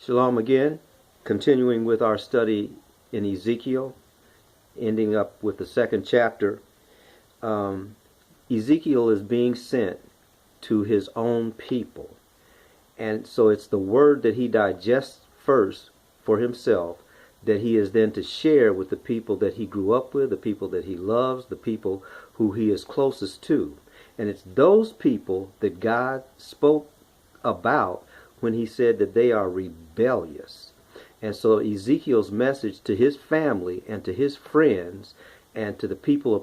Shalom again, continuing with our study in Ezekiel, ending up with the second chapter. Ezekiel is being sent to his own people. And so it's the word that he digests first for himself that he is then to share with the people that he grew up with, the people that he loves, the people who he is closest to. And it's those people that God spoke about when he said that they are rebellious. And so Ezekiel's message to his family and to his friends and to the people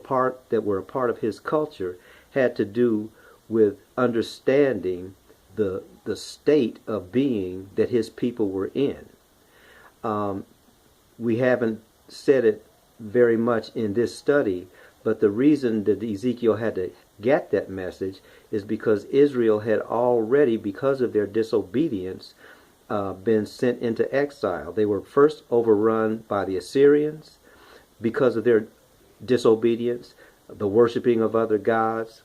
that were a part of his culture had to do with understanding the state of being that his people were in. We haven't said it very much in this study, but the reason that Ezekiel had to get that message is because Israel had already, because of their disobedience, been sent into exile. They were first overrun by the Assyrians because of their disobedience, the worshiping of other gods,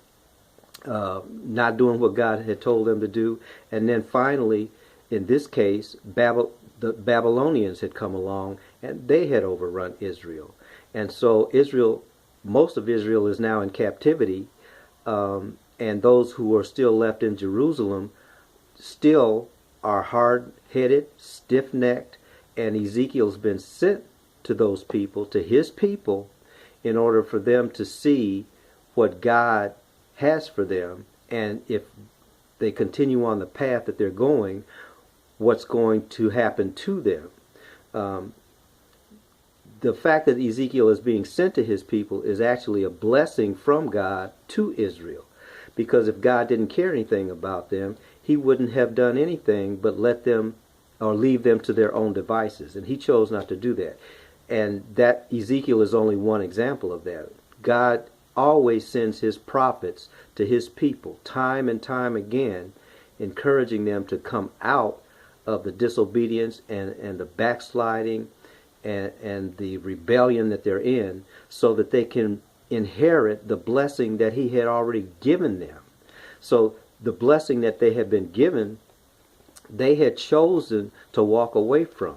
not doing what God had told them to do. And then finally, in this case, the Babylonians had come along and they had overrun Israel. And so most of Israel is now in captivity, and those who are still left in Jerusalem still are hard-headed, stiff-necked, and Ezekiel's been sent to those people, to his people, in order for them to see what God has for them, and if they continue on the path that they're going, what's going to happen to them. The fact that Ezekiel is being sent to his people is actually a blessing from God to Israel. Because if God didn't care anything about them, he wouldn't have done anything but let them or leave them to their own devices. And he chose not to do that. And that Ezekiel is only one example of that. God always sends his prophets to his people time and time again, encouraging them to come out of the disobedience and the backsliding and the rebellion that they're in, so that they can inherit the blessing that he had already given them. So the blessing that they had been given, they had chosen to walk away from.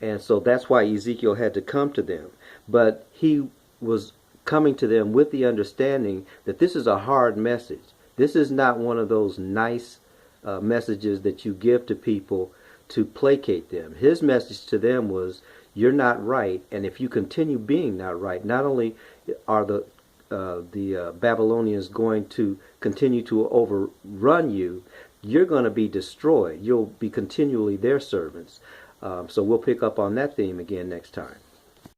And so that's why Ezekiel had to come to them. But he was coming to them with the understanding that this is a hard message. This is not one of those nice messages that you give to people to placate them. His message to them was, you're not right, and if you continue being not right, not only are the Babylonians going to continue to overrun you, you're going to be destroyed. You'll be continually their servants. So we'll pick up on that theme again next time.